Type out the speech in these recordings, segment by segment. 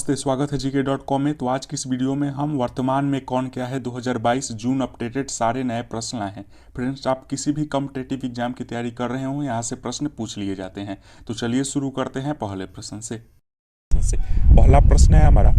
नमस्ते, स्वागत है GK.com में। तो आज की इस वीडियो में हम वर्तमान में कौन क्या है 2022 जून अपडेटेड सारे नए प्रश्न आए हैं। फ्रेंड्स, आप किसी भी कॉम्पिटिटिव एग्जाम की तैयारी कर रहे हो, यहाँ से प्रश्न पूछ लिए जाते हैं। तो चलिए शुरू करते हैं पहले प्रश्न से। पहला प्रश्न है हमारा,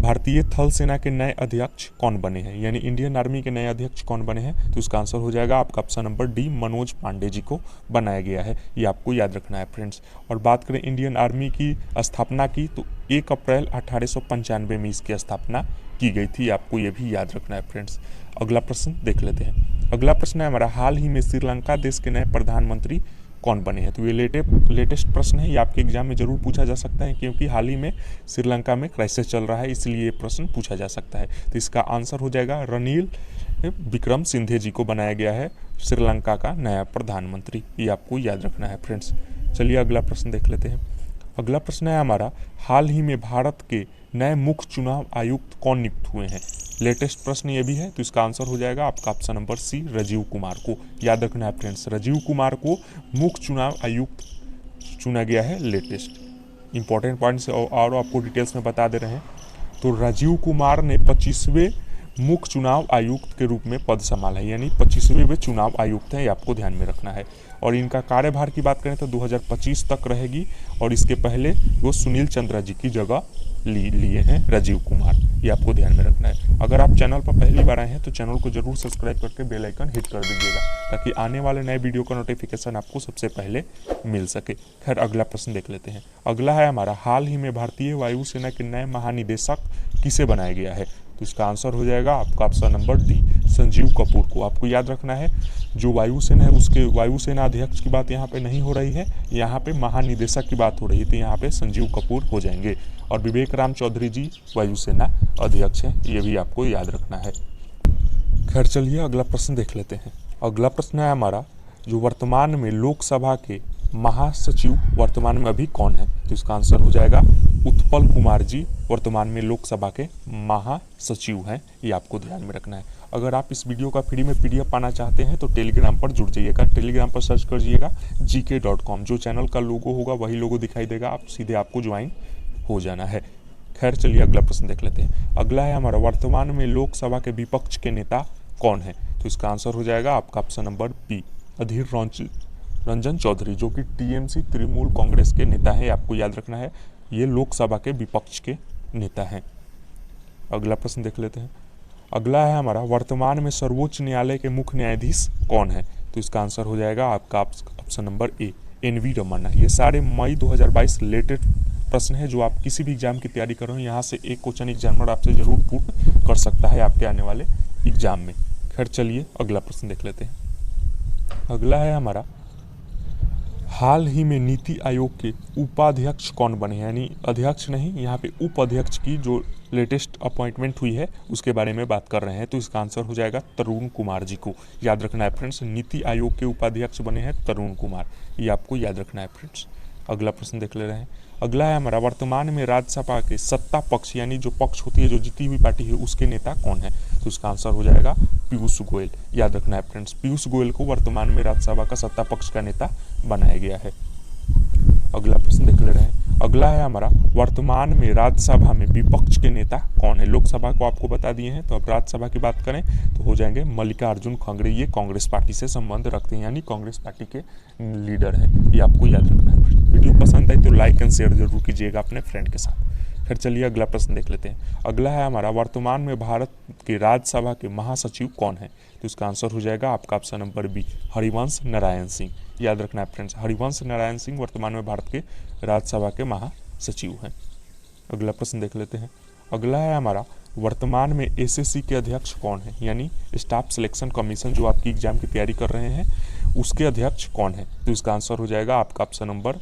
भारतीय थल सेना के नए अध्यक्ष कौन बने हैं, यानी इंडियन आर्मी के नए अध्यक्ष कौन बने हैं। तो इसका आंसर हो जाएगा आपका option number D, Manoj Pandey ji को बनाया गया है। ये आपको याद रखना है फ्रेंड्स। और बात करें इंडियन आर्मी की स्थापना की, तो 1 अप्रैल 1895 में इसकी स्थापना की गई थी। आपको ये भी याद रखना है फ्रेंड्स। अगला प्रश्न देख लेते हैं। अगला प्रश्न है हमारा, हाल ही में श्रीलंका देश के नए प्रधानमंत्री कौन बने हैं। तो ये लेटेस्ट प्रश्न है, ये आपके एग्जाम में जरूर पूछा जा सकता है, क्योंकि हाल ही में श्रीलंका में क्राइसिस चल रहा है, इसलिए ये प्रश्न पूछा जा सकता है। तो इसका आंसर हो जाएगा रनिल विक्रमसिंघे जी को बनाया गया है श्रीलंका का नया प्रधानमंत्री। ये आपको याद रखना है फ्रेंड्स। चलिए अगला प्रश्न देख लेते हैं। अगला प्रश्न है हमारा, हाल ही में भारत के नए मुख्य चुनाव आयुक्त कौन नियुक्त हुए हैं। लेटेस्ट प्रश्न ये भी है, तो इसका आंसर हो जाएगा आपका option number C, Rajiv Kumar को। याद रखना है फ्रेंड्स, राजीव कुमार को मुख्य चुनाव आयुक्त चुना गया है। लेटेस्ट इंपॉर्टेंट पॉइंट्स और आपको डिटेल्स में बता दे रहे हैं। तो राजीव कुमार ने 25वें मुख्य चुनाव आयुक्त के रूप में पद संभाला है, यानी 25वें वे चुनाव आयुक्त हैं, ये आपको ध्यान में रखना है। और इनका कार्यभार की बात करें तो 2025 तक रहेगी, और इसके पहले वो सुनील चंद्रा जी की जगह लिए हैं राजीव कुमार। ये आपको ध्यान में रखना है। अगर आप चैनल पर पहली बार आए हैं तो चैनल को जरूर सब्सक्राइब करके बेल आइकन हिट कर दीजिएगा, ताकि आने वाले नए वीडियो का नोटिफिकेशन आपको सबसे पहले मिल सके। खैर अगला प्रश्न देख लेते हैं। अगला है हमारा, हाल ही में भारतीय वायुसेना के नए महानिदेशक किसे बनाया गया है। तो इसका आंसर हो जाएगा आपका option number D, Sanjeev Kapoor को। आपको याद रखना है, जो वायुसेना है उसके वायुसेना अध्यक्ष की बात यहाँ पे नहीं हो रही है, यहाँ पे महानिदेशक की बात हो रही है, तो यहाँ पे संजीव कपूर हो जाएंगे। और विवेक राम चौधरी जी वायुसेना अध्यक्ष हैं, ये भी आपको याद रखना है। खैर चलिए अगला प्रश्न देख लेते हैं। अगला प्रश्न है हमारा, जो वर्तमान में लोकसभा के महासचिव वर्तमान में अभी कौन है। तो इसका आंसर हो जाएगा उत्पल कुमार जी वर्तमान में लोकसभा के महासचिव हैं, ये आपको ध्यान में रखना है। अगर आप इस वीडियो का फ्री में PDF पाना चाहते हैं तो टेलीग्राम पर जुड़ जाइएगा। टेलीग्राम पर सर्च कर जाइएगा GK.com, जो चैनल का लोगो होगा वही लोगो दिखाई देगा, आप सीधे आपको ज्वाइन हो जाना है। खैर चलिए अगला प्रश्न देख लेते हैं। अगला है हमारा, वर्तमान में लोकसभा के विपक्ष के नेता कौन है। तो इसका आंसर हो जाएगा आपका option number B, Adhir Ranjan Chaudhary, जो कि TMC तृणमूल कांग्रेस के नेता है। आपको याद रखना है, ये लोकसभा के विपक्ष के नेता हैं। अगला प्रश्न देख लेते हैं। अगला है हमारा, वर्तमान में सर्वोच्च न्यायालय के मुख्य न्यायाधीश कौन है। तो इसका आंसर हो जाएगा आपका option number A, NV Ramanna. ये सारे मई 2022 रिलेटेड प्रश्न है, जो आप किसी भी एग्जाम की तैयारी कर रहे हो, यहाँ से एक क्वेश्चन एग्जामिनर आपसे जरूर पूछ कर सकता है आपके आने वाले एग्जाम में। खैर चलिए अगला प्रश्न देख लेते हैं। अगला है हमारा, हाल ही में नीति आयोग के उपाध्यक्ष कौन बने हैं, यानी अध्यक्ष नहीं, यहाँ पे उपाध्यक्ष की जो लेटेस्ट अपॉइंटमेंट हुई है उसके बारे में बात कर रहे हैं। तो इसका आंसर हो जाएगा तरुण कुमार जी को। याद रखना है फ्रेंड्स, नीति आयोग के उपाध्यक्ष बने हैं तरुण कुमार, ये आपको याद रखना है फ्रेंड्स। अगला प्रश्न देख ले रहे हैं। अगला है हमारा, वर्तमान में राज्यसभा के सत्ता पक्ष, यानी जो पक्ष होती है, जो जीती हुई पार्टी है, उसके नेता कौन है। तो इसका आंसर हो जाएगा पीयूष गोयल। याद रखना है फ्रेंड्स, पीयूष गोयल को वर्तमान में राज्यसभा का सत्ता पक्ष का नेता बनाया गया है। अगला प्रश्न देख ले रहे हैं। अगला है हमारा, वर्तमान में राज्यसभा में विपक्ष के नेता कौन है। लोकसभा को आपको बता दिए हैं, तो अब राज्यसभा की बात करें तो हो जाएंगे मल्लिकार्जुन खड़गे। ये कांग्रेस पार्टी से संबंध रखते हैं, यानी कांग्रेस पार्टी के लीडर हैं, ये आपको याद रखना है। वीडियो पसंद आई तो लाइक एंड शेयर जरूर कीजिएगा अपने फ्रेंड के साथ। फिर चलिए अगला प्रश्न देख लेते हैं। अगला है हमारा, वर्तमान में भारत के राज्यसभा के महासचिव कौन है। तो इसका आंसर हो जाएगा आपका option number B, Harivansh Narayan Singh. याद रखना है फ्रेंड्स, हरिवंश नारायण सिंह वर्तमान में भारत के राज्यसभा के महासचिव हैं। अगला प्रश्न देख लेते हैं। अगला है हमारा, वर्तमान में SSC के अध्यक्ष कौन है, यानी स्टाफ सिलेक्शन कमीशन, जो आपकी एग्जाम की तैयारी कर रहे हैं उसके अध्यक्ष कौन है। तो इसका आंसर हो जाएगा आपका ऑप्शन नंबर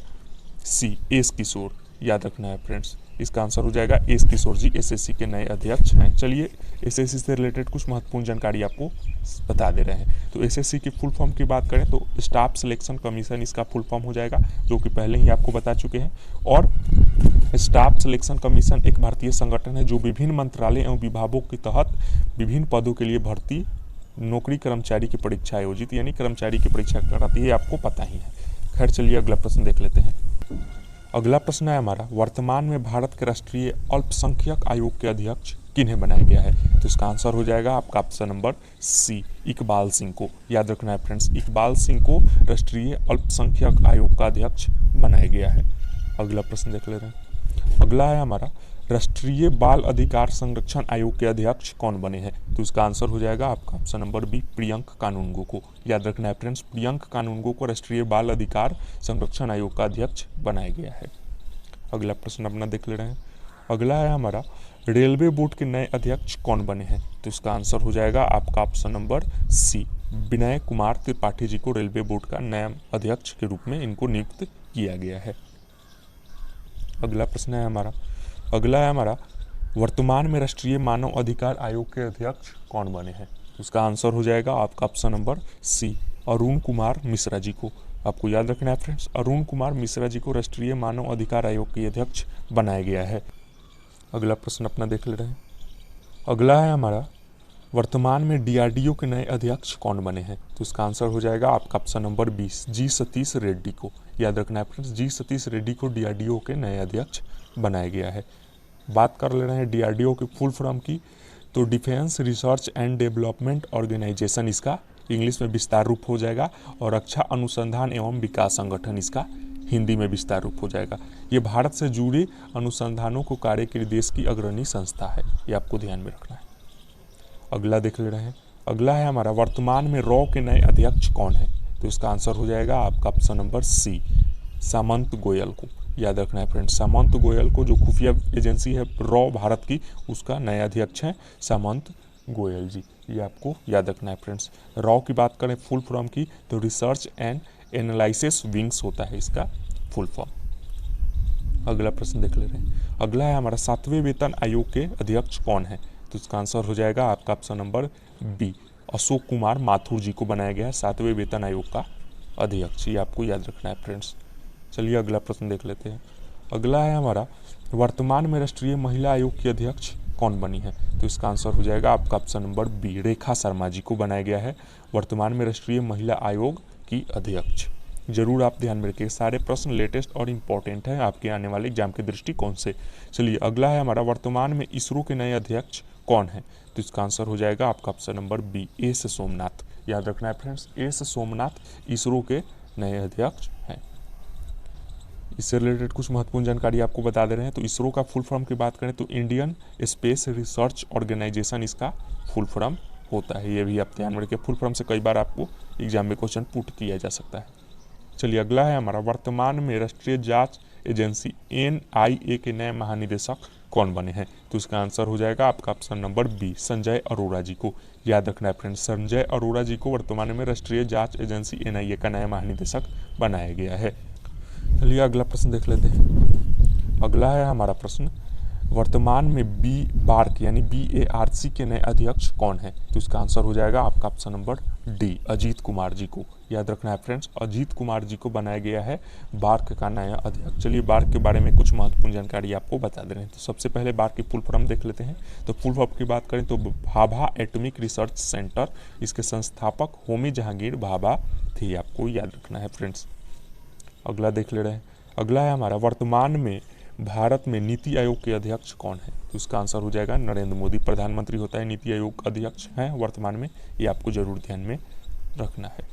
सी, एस किशोर। याद रखना है फ्रेंड्स, इसका आंसर हो जाएगा एस किशोर जी SSC के नए अध्यक्ष हैं। चलिए SSC से रिलेटेड कुछ महत्वपूर्ण जानकारी आपको बता दे रहे हैं। तो SSC की फुल फॉर्म की बात करें तो स्टाफ सिलेक्शन कमीशन इसका फुल फॉर्म हो जाएगा, जो कि पहले ही आपको बता चुके हैं। और स्टाफ सिलेक्शन कमीशन एक भारतीय संगठन है, जो विभिन्न मंत्रालय एवं विभागों के तहत विभिन्न पदों के लिए भर्ती नौकरी कर्मचारी की परीक्षा आयोजित, यानी कर्मचारी की परीक्षा कराती है, आपको पता ही है। खैर चलिए अगला प्रश्न देख लेते हैं। अगला प्रश्न है हमारा, वर्तमान में भारत के राष्ट्रीय अल्पसंख्यक आयोग के अध्यक्ष किन्हें बनाया गया है? तो इसका आंसर हो जाएगा आपका option number C, Iqbal Singh को। याद रखना है फ्रेंड्स, इकबाल सिंह को राष्ट्रीय अल्पसंख्यक आयोग का अध्यक्ष बनाया गया है। अगला प्रश्न देख ले रहे हैं। अगला है हमारा, राष्ट्रीय बाल अधिकार संरक्षण आयोग के अध्यक्ष कौन बने हैं? तो इसका आंसर हो जाएगा आपका ऑप्शन नंबर बी, प्रियंक कानूनगो को। याद रखना है फ्रेंड्स, प्रियंक कानूनगो को राष्ट्रीय बाल अधिकार संरक्षण आयोग का अध्यक्ष बनाया गया है। अगला प्रश्न अपना देख ले रहे हैं। अगला है हमारा, रेलवे बोर्ड के नए अध्यक्ष कौन बने हैं? तो इसका आंसर हो जाएगा आपका ऑप्शन नंबर सी, विनय कुमार त्रिपाठी जी को रेलवे बोर्ड का नया अध्यक्ष के रूप में इनको नियुक्त किया गया है। अगला प्रश्न है हमारा, वर्तमान में राष्ट्रीय मानव अधिकार आयोग के अध्यक्ष कौन बने हैं? तो इसका आंसर हो जाएगा आपका option number C, Arun Kumar Mishra ji को। आपको याद रखना है फ्रेंड्स, अरुण कुमार मिश्रा जी को राष्ट्रीय मानव अधिकार आयोग के अध्यक्ष बनाया गया है। अगला प्रश्न अपना देख ले रहे हैं। अगला है हमारा, वर्तमान में डीआरडीओ के नए अध्यक्ष कौन बने हैं? तो इसका आंसर हो जाएगा आपका ऑप्शन नंबर 20, जी सतीश रेड्डी को। याद रखना है फ्रेंड्स, जी सतीश रेड्डी को डीआरडीओ के नए अध्यक्ष बनाया गया है। बात कर ले रहे हैं डीआरडीओ की फुल फॉर्म की, तो defence research and development organisation इसका इंग्लिश में विस्तार रूप हो जाएगा, और रक्षा अनुसंधान एवं विकास संगठन इसका हिंदी में विस्तार रूप हो जाएगा। ये भारत से जुड़े अनुसंधानों को कार्य के लिए देश की अग्रणी संस्था है, ये आपको ध्यान में रखना है। अगला देख ले रहे हैं। अगला है हमारा, वर्तमान में रॉ के नए अध्यक्ष कौन है? तो इसका आंसर हो जाएगा आपका ऑप्शन नंबर सी, सामंत गोयल को। याद रखना है फ्रेंड्स, सामंत गोयल को, जो खुफिया एजेंसी है रॉ भारत की, उसका नया अध्यक्ष है सामंत गोयल जी, ये आपको याद रखना है फ्रेंड्स। रॉ की बात करें फुल फॉर्म की, तो रिसर्च एंड एनालिसिस विंग्स होता है इसका फुल फॉर्म। अगला प्रश्न देख ले रहे हैं। अगला है हमारा, 7वें वेतन आयोग के अध्यक्ष कौन है? तो इसका आंसर हो जाएगा आपका option number B, Ashok Kumar Mathur ji को बनाया गया है 7वें वेतन आयोग का अध्यक्ष, ये आपको याद रखना है फ्रेंड्स। चलिए अगला प्रश्न देख लेते हैं। अगला है हमारा, वर्तमान में राष्ट्रीय महिला आयोग की अध्यक्ष कौन बनी है? तो इसका आंसर हो जाएगा आपका option number B, Rekha Sharma ji को बनाया गया है वर्तमान में राष्ट्रीय महिला आयोग की अध्यक्ष। जरूर आप ध्यान में रखिए, सारे प्रश्न लेटेस्ट और इम्पोर्टेंट हैं आपके आने वाले एग्जाम के दृष्टिकोण से। चलिए अगला है हमारा, वर्तमान में इसरो के नए अध्यक्ष कौन है? तो इसका आंसर हो जाएगा आपका option number B, S Somnath. याद रखना है फ्रेंड्स, एस सोमनाथ इसरो के नए अध्यक्ष हैं। इससे रिलेटेड कुछ महत्वपूर्ण जानकारी आपको बता दे रहे हैं। तो इसरो का फुल फॉर्म की बात करें तो इंडियन स्पेस रिसर्च ऑर्गेनाइजेशन इसका फुल फॉर्म होता है, ये भी आप ध्यान में रखिए। फुल फॉर्म से कई बार आपको एग्जाम में क्वेश्चन पुट किया जा सकता है। चलिए अगला है हमारा, वर्तमान में राष्ट्रीय जांच एजेंसी एनआईए के नए महानिदेशक कौन बने हैं? तो इसका आंसर हो जाएगा आपका option number B, Sanjay Arora ji को। याद रखना है फ्रेंड्स, संजय अरोड़ा जी को वर्तमान में राष्ट्रीय जांच एजेंसी एनआईए का नया महानिदेशक बनाया गया है। चलिए अगला प्रश्न देख लेते हैं। अगला है हमारा प्रश्न, वर्तमान में बी बार्क यानी BARC के नए अध्यक्ष कौन है? तो इसका आंसर हो जाएगा आपका option number D, Ajit Kumar ji को। याद रखना है फ्रेंड्स, अजीत कुमार जी को बनाया गया है बार्क का नया अध्यक्ष। चलिए बार्क के बारे में कुछ महत्वपूर्ण जानकारी आपको बता दे रहे हैं। तो सबसे पहले बार्क की फुल फॉर्म देख लेते हैं। तो फुल फॉर्म की बात करें तो भाभा एटॉमिक रिसर्च सेंटर, इसके संस्थापक होमी जहांगीर भाभा थे, आपको याद रखना है फ्रेंड्स। अगला देख ले रहे हैं। अगला है हमारा, वर्तमान में भारत में नीति आयोग के अध्यक्ष कौन है? तो इसका आंसर हो जाएगा नरेंद्र मोदी, प्रधानमंत्री होता है नीति आयोग अध्यक्ष हैं वर्तमान में, ये आपको जरूर ध्यान में रखना है।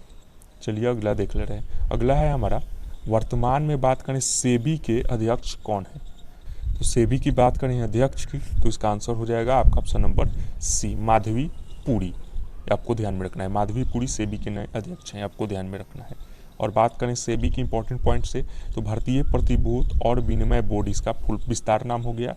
चलिए अगला देख ले रहे हैं। अगला है हमारा, वर्तमान में बात करें सेबी के अध्यक्ष कौन है? तो सेबी की बात करें अध्यक्ष की, तो इसका आंसर हो जाएगा आपका option number C, Madhavi Puri, आपको ध्यान में रखना है। माधवी पुरी सेबी के नए अध्यक्ष हैं, आपको ध्यान में रखना है। और बात करें सेबी की इंपॉर्टेंट पॉइंट से, तो भारतीय प्रतिभूत और विनिमय बोर्ड इसका फुल विस्तार नाम हो गया।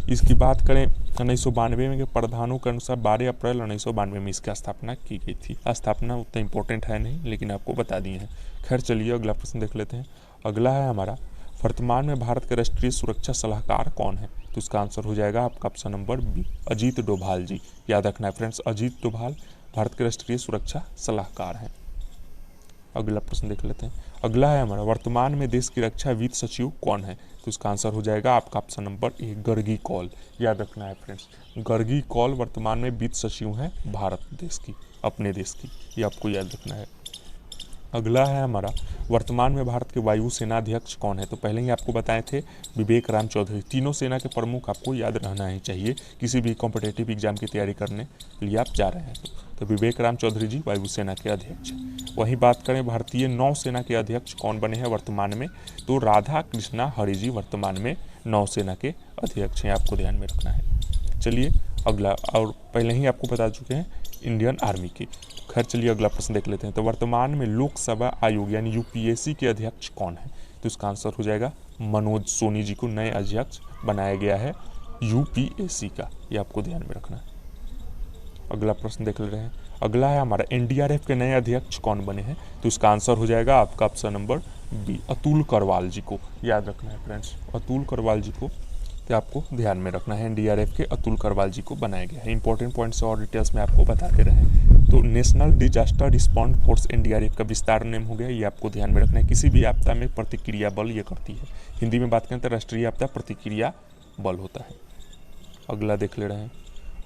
इसकी बात करें 1992 में के प्रावधानों के अनुसार 12 अप्रैल 1992 में इसकी स्थापना की गई थी। स्थापना उतना इंपॉर्टेंट है नहीं, लेकिन आपको बता दिए हैं। खैर चलिए अगला प्रश्न देख लेते हैं। अगला है हमारा, वर्तमान में भारत के राष्ट्रीय सुरक्षा सलाहकार कौन है? तो इसका आंसर हो जाएगा आपका option number B, Ajit Doval ji. याद रखना है फ्रेंड्स, अजीत डोभाल भारत के राष्ट्रीय सुरक्षा सलाहकार हैं। अगला प्रश्न देख लेते हैं। अगला है हमारा, वर्तमान में देश की रक्षा वित्त सचिव कौन है? तो इसका आंसर हो जाएगा आपका ऑप्शन नंबर ए, गर्गी कौल। याद रखना है फ्रेंड्स, गर्गी कौल वर्तमान में वित्त सचिव हैं भारत देश की, अपने देश की, ये आपको याद रखना है। अगला है हमारा, वर्तमान में भारत के वायुसेना अध्यक्ष कौन है? तो पहले ही आपको बताए थे विवेक राम चौधरी। तीनों सेना के प्रमुख आपको याद रहना ही चाहिए किसी भी कॉम्पिटिटिव एग्जाम की तैयारी करने के लिए आप जा रहे हैं तो विवेक राम चौधरी जी वायुसेना के अध्यक्ष हैं। वहीं बात करें भारतीय नौसेना के अध्यक्ष कौन बने हैं वर्तमान में, तो राधा कृष्णा हरि जी वर्तमान में नौसेना के अध्यक्ष हैं, आपको ध्यान में रखना है। चलिए अगला, और पहले ही आपको बता चुके हैं इंडियन आर्मी की। खैर चलिए अगला प्रश्न देख लेते हैं। तो वर्तमान में लोकसभा आयोग यानी यूपीएससी के अध्यक्ष कौन है? तो इसका आंसर हो जाएगा मनोज सोनी जी को नए अध्यक्ष बनाया गया है यूपीएससी का, ये आपको ध्यान में रखना है। अगला प्रश्न देख ले रहे हैं। अगला है हमारा, एनडीआरएफ के नए अध्यक्ष कौन बने हैं? तो इसका आंसर हो जाएगा आपका option number B, Atul Karwal ji को याद रखना है फ्रेंड्स। अतुल करवाल जी को तो आपको ध्यान में रखना है, एनडीआरएफ के अतुल करवाल जी को बनाया गया है। इंपॉर्टेंट पॉइंट्स और डिटेल्स में आपको बताते रहे। तो national disaster respond force NDRF का विस्तार नेम हो गया, ये आपको ध्यान में रखना है। किसी भी आपदा में प्रतिक्रिया बल ये करती है। हिंदी में बात करें तो राष्ट्रीय आपदा प्रतिक्रिया बल होता है। अगला देख ले रहे हैं।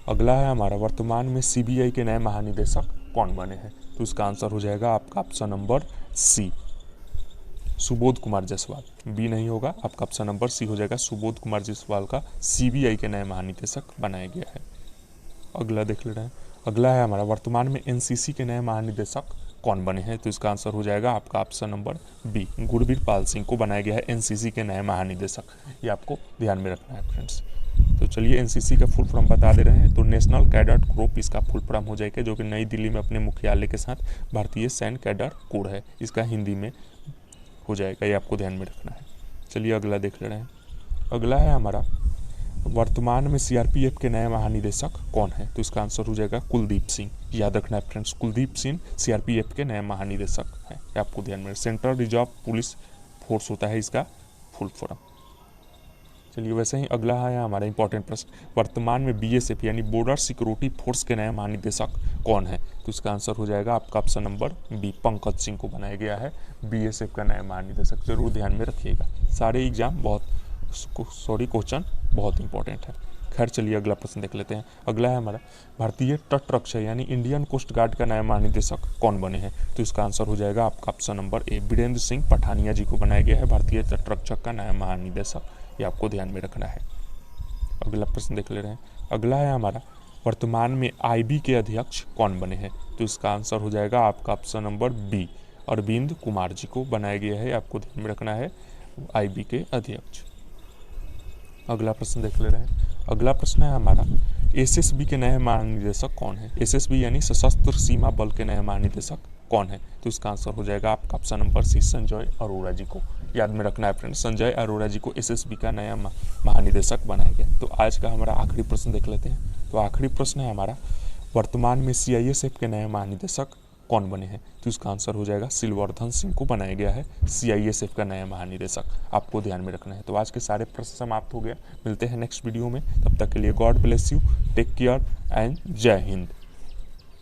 अगला है हमारा, वर्तमान में सीबीआई के नए महानिदेशक कौन बने हैं? तो इसका आंसर हो जाएगा आपका option number C, Subodh Kumar Jaiswal. B नहीं होगा, आपका ऑप्शन नंबर सी हो जाएगा, सुबोध कुमार जायसवाल का सीबीआई के नए महानिदेशक बनाया गया है। अगला देख ले रहे हैं। अगला है हमारा, वर्तमान में एनसीसी के नए महानिदेशक कौन बने हैं? तो इसका आंसर हो जाएगा आपका option number B, Gurbir Pal Singh को बनाया गया है एनसीसी के नए महानिदेशक, ये आपको ध्यान में रखना है फ्रेंड्स। तो चलिए एनसीसी का फुल फॉर्म बता दे रहे हैं। तो नेशनल कैडेट कोर इसका फुल फॉर्म हो जाएगा, जो कि नई दिल्ली में अपने मुख्यालय के साथ भारतीय सैन्य कैडेट कोर है, इसका हिंदी में हो जाएगा, ये आपको ध्यान में रखना है। चलिए अगला देख ले रहे हैं। अगला है हमारा, वर्तमान में सीआरपीएफ के नए महानिदेशक कौन है? तो इसका आंसर हो जाएगा कुलदीप सिंह, याद रखना है फ्रेंड्स, कुलदीप सिंह सीआरपीएफ के नए महानिदेशक हैं, आपको ध्यान में। सेंट्रल रिजर्व पुलिस फोर्स होता है इसका फुल फॉर्म। चलिए वैसे ही अगला है हमारा इंपॉर्टेंट प्रश्न, वर्तमान में बीएसएफ यानी बॉर्डर सिक्योरिटी फोर्स के नए महानिदेशक कौन है? तो इसका आंसर हो जाएगा आपका option number B, Pankaj Singh को बनाया गया है बीएसएफ का नया महानिदेशक, जरूर ध्यान में रखिएगा। सारे एग्जाम क्वेश्चन बहुत इंपॉर्टेंट है। खैर चलिए अगला प्रश्न देख लेते हैं। अगला है हमारा, भारतीय तटरक्षक यानी इंडियन कोस्ट गार्ड का नया महानिदेशक कौन बने हैं? तो इसका आंसर हो जाएगा आपका option number A, Virendra Singh Pathania ji को बनाया गया है भारतीय तटरक्षक का नया महानिदेशक, ये आपको ध्यान में रखना है। अगला प्रश्न देख ले रहे हैं। अगला है हमारा, वर्तमान में आईबी के अध्यक्ष कौन बने हैं? तो इसका आंसर हो जाएगा आपका option number B, Arvind Kumar ji को बनाया गया है, आपको ध्यान में रखना है आईबी के अध्यक्ष। अगला प्रश्न देख ले रहे हैं। अगला प्रश्न है हमारा, एसएसबी के नए महानिदेशक कौन है? एसएसबी यानी सशस्त्र सीमा बल के नए महानिदेशक कौन है? तो इसका आंसर हो जाएगा आपका option number C, Sanjay Arora ji को याद में रखना है फ्रेंड्स, संजय अरोड़ा जी को एसएसबी का नया महानिदेशक बनाया गया। तो आज का हमारा आखिरी प्रश्न देख लेते हैं। तो आखिरी प्रश्न है हमारा, वर्तमान में सीआईएसएफ के नए महानिदेशक कौन बने हैं? तो इसका आंसर हो जाएगा सिलवर्धन सिंह को बनाया गया है सीआईएसएफ का नया महानिदेशक, आपको ध्यान में रखना है। तो आज के सारे प्रश्न समाप्त हो गया, मिलते हैं नेक्स्ट वीडियो में, तब तक के लिए God bless you, take care and जय हिंद।